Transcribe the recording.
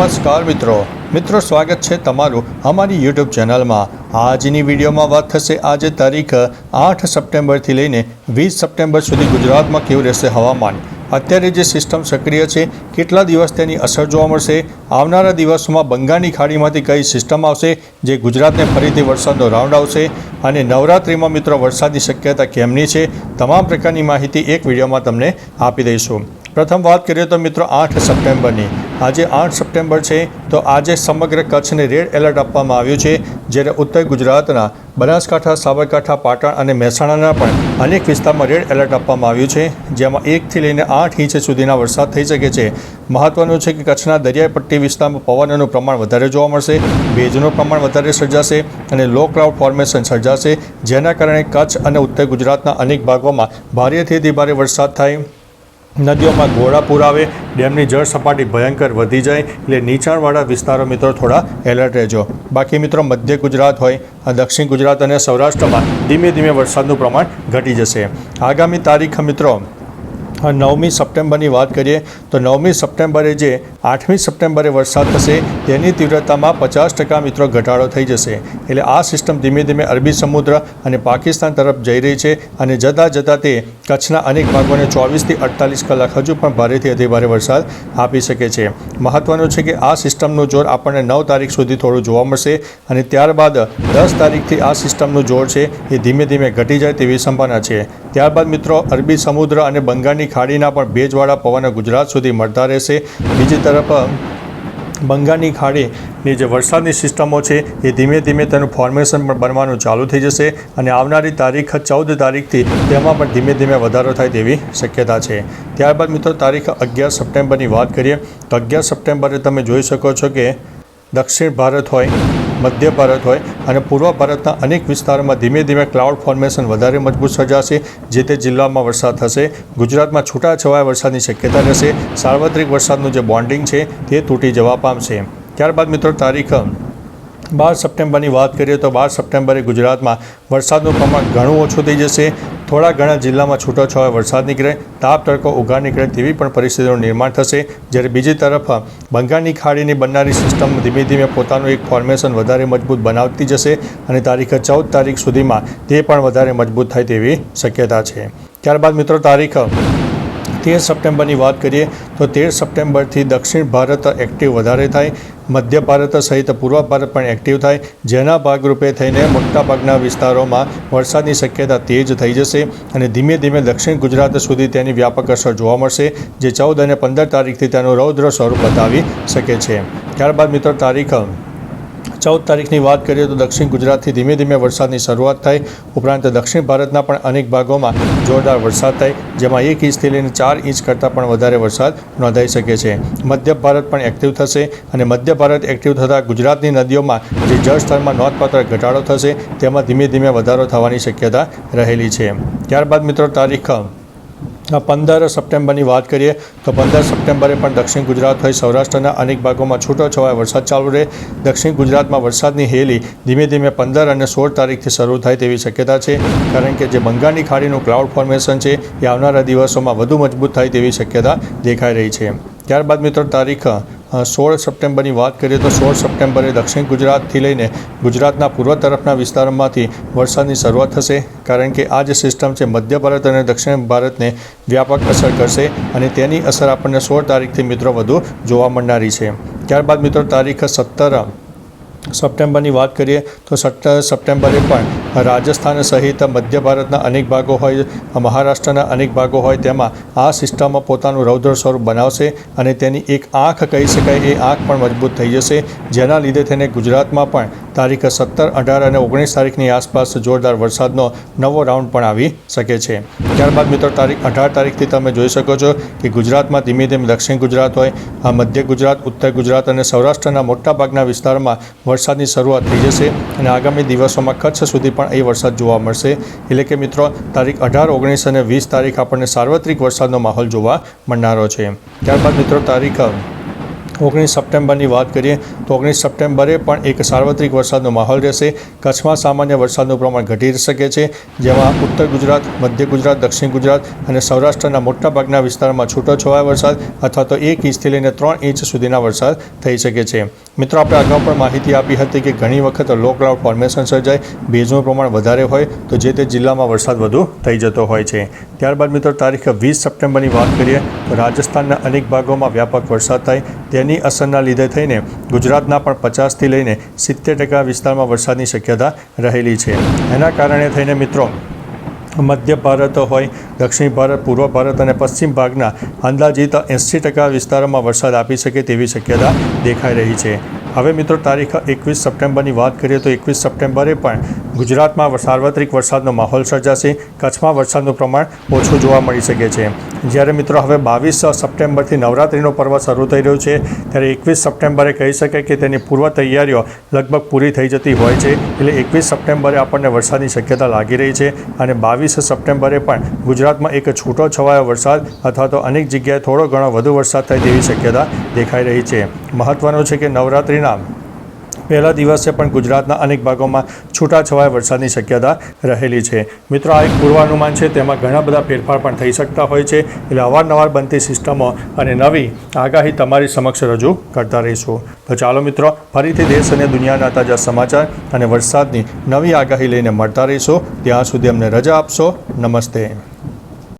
नमस्कार मित्रों स्वागत है तमारू अमारी यूट्यूब चैनल में। આજની વિડીયોમાં વાત થશે આજે તારીખ 8 સપ્ટેમ્બરથી લઈને 20 સપ્ટેમ્બર સુધી ગુજરાતમાં કેવું રહેશે હવામાન, અત્યારે જે સિસ્ટમ સક્રિય છે કેટલા દિવસ તેની અસર જોવા મળશે, આવનારા દિવસોમાં બંગાળની ખાડીમાંથી કઈ સિસ્ટમ આવશે જે ગુજરાતને ફરીથી વરસાદનો રાઉન્ડ આવશે અને નવરાત્રિમાં મિત્રો વરસાદની શક્યતા કેમની છે, તમામ પ્રકારની માહિતી એક વિડીયોમાં તમને આપી દઈશું। પ્રથમ વાત કરીએ તો મિત્રો 8 સપ્ટેમ્બરની, આજે 8 સપ્ટેમ્બર છે તો આજે સમગ્ર કચ્છને રેડ એલર્ટ આપવામાં આવ્યું છે, જ્યારે ઉત્તર ગુજરાતના બનાસકાંઠા, સાબરકાંઠા, પાટણ અને મહેસાણાના પણ અનેક વિસ્તારમાં રેડ એલર્ટ આપવામાં આવ્યું છે, જેમાં 1 થી લઈને 8 ઇંચ સુધીના વરસાદ થઈ શકે છે। મહત્વનું છે કે કચ્છના દરિયાઈ પટ્ટી વિસ્તારમાં પવનનું પ્રમાણ વધારે જોવા મળશે, ભેજનું પ્રમાણ વધારે સર્જાશે અને લો ક્લાઉડ ફોર્મેશન સર્જાશે, જેના કારણે કચ્છ અને ઉત્તર ગુજરાતના અનેક ભાગોમાં ભારેથી અતિ ભારે વરસાદ થાય, નદીઓમાં ઘોડાપૂર આવે, ડેમની જળ સપાટી ભયંકર વધી જાય, એટલે નીચાણવાળા વિસ્તારો મિત્રો થોડા એલર્ટ રહેજો। બાકી મિત્રો મધ્ય ગુજરાત હોય, દક્ષિણ ગુજરાત અને સૌરાષ્ટ્રમાં ધીમે ધીમે વરસાદનું પ્રમાણ ઘટી જશે। આગામી તારીખ મિત્રો 9મી સપ્ટેમ્બરની વાત કરીએ તો 9મી સપ્ટેમ્બરે જે 8મી સપ્ટેમ્બરે વરસાદ થશે તેની તીવ્રતામાં 50% મિત્રો ઘટાડો થઈ જશે, એટલે આ સિસ્ટમ ધીમે ધીમે અરબી સમુદ્ર અને પાકિસ્તાન તરફ જઈ રહી છે અને જતાં જતાં તે કચ્છના અનેક ભાગોને 24થી 48 કલાક હજુ પણ ભારેથી અતિ ભારે વરસાદ આપી શકે છે। મહત્વનું છે કે આ સિસ્ટમનું જોર આપણને 9 તારીખ સુધી થોડું જોવા મળશે અને ત્યારબાદ 10 તારીખથી આ સિસ્ટમનું જોર છે એ ધીમે ધીમે ઘટી જાય તેવી સંભાવના છે। ત્યારબાદ મિત્રો અરબી સમુદ્ર અને બંગાળની ખાડીના પણ ભેજવાળા પવનો ગુજરાત સુધી મળતા રહેશે। બીજી તરફ બંગાળની ખાડીની જે વરસાદની સિસ્ટમો છે એ ધીમે ધીમે તેનું ફોર્મેશન પણ બનવાનું ચાલુ થઈ જશે અને આવનારી તારીખ 14 તારીખથી તેમાં પણ ધીમે ધીમે વધારો થાય તેવી શક્યતા છે। ત્યારબાદ મિત્રો તારીખ 11 સપ્ટેમ્બરની વાત કરીએ તો 11 સપ્ટેમ્બરે તમે જોઈ શકો છો કે દક્ષિણ ભારત હોય, મધ્ય ભારત હોય અને પૂર્વ ભારતના અનેક વિસ્તારોમાં ધીમે ધીમે ક્લાઉડ ફોર્મેશન વધારે મજબૂત સર્જાશે, જે તે જિલ્લામાં વરસાદ થશે। ગુજરાતમાં છૂટાછવાયા વરસાદની શક્યતા રહેશે, સાર્વત્રિક વરસાદનું જે બોન્ડિંગ છે તે તૂટી જવા પામશે। ત્યારબાદ મિત્રો તારીખ 12 સપ્ટેમ્બરની વાત કરીએ તો 12 સપ્ટેમ્બરે ગુજરાતમાં વરસાદનું પ્રમાણ ઘણું ઓછું થઈ જશે, થોડા ઘણા જિલ્લામાં છૂટોછવાયો વરસાદ નીકળે, તાપ તડકો ઉઘાડ નીકળે તેવી પણ પરિસ્થિતિનું નિર્માણ થશે, જ્યારે બીજી તરફ બંગાળની ખાડીની બનનારી સિસ્ટમ ધીમે ધીમે પોતાનું એક ફોર્મેશન વધારે મજબૂત બનાવતી જશે અને તારીખ 14 તારીખ સુધીમાં તે પણ વધારે મજબૂત થાય તેવી શક્યતા છે। ત્યારબાદ મિત્રો તારીખ 13 સપ્ટેમ્બરની વાત કરીએ તો 13 સપ્ટેમ્બરથી દક્ષિણ ભારત એક્ટિવ વધારે થાય, મધ્ય ભારત સહિત પૂર્વ ભારત પણ એક્ટિવ થાય, જેના ભાગરૂપે થઈને મોટાભાગના વિસ્તારોમાં વરસાદની શક્યતા તેજ થઈ જશે અને ધીમે ધીમે દક્ષિણ ગુજરાત સુધી તેની વ્યાપક અસર જોવા મળશે, જે 14 અને 15 તારીખથી તેનું રૌદ્ર સ્વરૂપ બતાવી શકે છે। ત્યારબાદ મિત્રો તારીખ 14 તારીખની વાત કરીએ તો દક્ષિણ ગુજરાતથી ધીમે ધીમે વરસાદની શરૂઆત થાય, ઉપરાંત દક્ષિણ ભારતના પણ અનેક ભાગોમાં જોરદાર વરસાદ થાય, જેમાં 1 ઇંચથી લઈને 4 ઇંચ કરતાં પણ વધારે વરસાદ નોંધાઈ શકે છે। મધ્ય ભારત પણ એક્ટિવ થશે અને મધ્ય ભારત એક્ટિવ થતાં ગુજરાતની નદીઓમાં જે જળસ્તરમાં નોંધપાત્ર ઘટાડો થશે તેમાં ધીમે ધીમે વધારો થવાની શક્યતા રહેલી છે। ત્યારબાદ મિત્રો તારીખ 15 સપ્ટેમ્બરની વાત કરીએ તો 15 સપ્ટેમ્બરે પણ દક્ષિણ ગુજરાત હોય, સૌરાષ્ટ્રના અનેક ભાગોમાં છૂટોછવાયો વરસાદ ચાલુ રહે, દક્ષિણ ગુજરાતમાં વરસાદની હેલી ધીમે ધીમે 15 અને 16 તારીખથી શરૂ થાય તેવી શક્યતા છે, કારણ કે જે બંગાળની ખાડીનું ક્લાઉડ ફોર્મેશન છે એ આવનારા દિવસોમાં વધુ મજબૂત થાય તેવી શક્યતા દેખાઈ રહી છે। ત્યારબાદ મિત્રો તારીખ 16 સપ્ટેમ્બરની વાત કરીએ તો 16 સપ્ટેમ્બરે દક્ષિણ ગુજરાતથી લઈને ગુજરાતના પૂર્વ તરફના વિસ્તારોમાંથી વરસાદની શરૂઆત થશે, કારણ કે આ જે સિસ્ટમ છે મધ્ય ભારત અને દક્ષિણ ભારતને વ્યાપક અસર કરશે અને તેની અસર આપણને 16 તારીખથી મિત્રો વધુ જોવા મળનારી છે। ત્યારબાદ મિત્રો તારીખ 17 સપ્ટેમ્બરની વાત કરીએ તો 17 સપ્ટેમ્બરે પણ રાજસ્થાન સહિત મધ્ય ભારતના અનેક ભાગો હોય, મહારાષ્ટ્રના અનેક ભાગો હોય તેમાં આ સિસ્ટમ પોતાનું રૌદ્ર સ્વરૂપ બનાવશે અને તેની એક આંખ કહી શકાય એ આંખ પણ મજબૂત થઈ જશે, જેના લીધે તેને ગુજરાતમાં પણ તારીખ 17, 18 અને 19 તારીખની આસપાસ જોરદાર વરસાદનો નવો રાઉન્ડ પણ આવી શકે છે। ત્યારબાદ મિત્રો તારીખ 18 તારીખથી તમે જોઈ શકો છો કે ગુજરાતમાં ધીમે ધીમે દક્ષિણ ગુજરાત હોય, મધ્ય ગુજરાત, ઉત્તર ગુજરાત અને સૌરાષ્ટ્રના મોટાભાગના વિસ્તારમાં વરસાદની શરૂઆત થઈ જશે અને આગામી દિવસોમાં કચ્છ સુધી પણ એ વરસાદ જોવા મળશે, એટલે કે મિત્રો તારીખ 18, 19 અને 20 તારીખ આપણને સાર્વત્રિક વરસાદનો માહોલ જોવા મળનારો છે। ત્યારબાદ મિત્રો તારીખ 19 સપ્ટેમ્બરની વાત કરીએ તો 19 સપ્ટેમ્બરે પણ એક સાર્વત્રિક વરસાદનો માહોલ રહેશે. કચ્છમાં સામાન્ય વરસાદનું પ્રમાણ ઘટી શકે છે, જેમાં ઉત્તર ગુજરાત, મધ્ય ગુજરાત, દક્ષિણ ગુજરાત અને સૌરાષ્ટ્રના મોટાભાગના વિસ્તારોમાં છૂટોછવાયો વરસાદ અથવા તો 1 ઇંચથી લઈને 3 ઇંચ સુધીના વરસાદ થઈ શકે છે. મિત્રો, આપણે અગાઉ પણ માહિતી આપી હતી કે ઘણી વખત લો ક્લાઉડ ફોર્મેશન સર્જાય, ભેજનું પ્રમાણ વધારે હોય તો જે તે જિલ્લામાં વરસાદ વધુ થઈ જતો હોય છે. ત્યારબાદ મિત્રો તારીખ 20 સપ્ટેમ્બરની વાત કરીએ તો રાજસ્થાનના અનેક ભાગોમાં વ્યાપક વરસાદ થાય. તેની અસરના લીધે થઈને ગુજરાતના પણ 50થી લઈને 70% વિસ્તારમાં વરસાદની શક્યતા રહેલી છે. એના કારણે થઈને મિત્રો મધ્ય ભારત હોય, દક્ષિણ ભારત, પૂર્વ ભારત અને પશ્ચિમ ભાગના અંદાજિત 80% વિસ્તારોમાં વરસાદ આપી શકે તેવી શક્યતા દેખાઈ રહી છે. હવે મિત્રો તારીખ 21 સપ્ટેમ્બરની વાત કરીએ તો 21 સપ્ટેમ્બરે પણ ગુજરાતમાં સાર્વત્રિક વરસાદનો માહોલ સર્જાશે. કચ્છમાં વરસાદનું પ્રમાણ ઓછું જોવા મળી શકે છે. જ્યારે મિત્રો હવે 22 સપ્ટેમ્બરથી નવરાત્રિનો પર્વ શરૂ થઈ રહ્યો છે, ત્યારે 21 સપ્ટેમ્બરે કહી શકાય કે તેની પૂર્વ તૈયારીઓ લગભગ પૂરી થઈ જતી હોય છે. એટલે 21 સપ્ટેમ્બરે આપણને વરસાદની શક્યતા લાગી રહી છે અને 22 સપ્ટેમ્બરે પણ ગુજરાતમાં એક છૂટો છવાયો વરસાદ અથવા તો અનેક જગ્યાએ થોડો ઘણો વધુ વરસાદ થાય તેવી શક્યતા દેખાઈ રહી છે. મહત્વનું છે કે નવરાત્રિના પહેલા દિવસે પણ ગુજરાતના અનેક ભાગોમાં છૂટાછવાયા વરસાદની શક્યતા રહેલી છે. મિત્રો, આ એક પૂર્વાનુમાન છે, તેમાં ઘણા બધા ફેરફાર પણ થઈ શકતા હોય છે. એટલે અવારનવાર બનતી સિસ્ટમો અને નવી આગાહી તમારી સમક્ષ રજૂ કરતા રહીશું. તો ચાલો મિત્રો, ફરીથી દેશ અને દુનિયાના તાજા સમાચાર અને વરસાદની નવી આગાહી લઈને મળતા રહીશું. ત્યાં સુધી અમને રજા આપશો. નમસ્તે.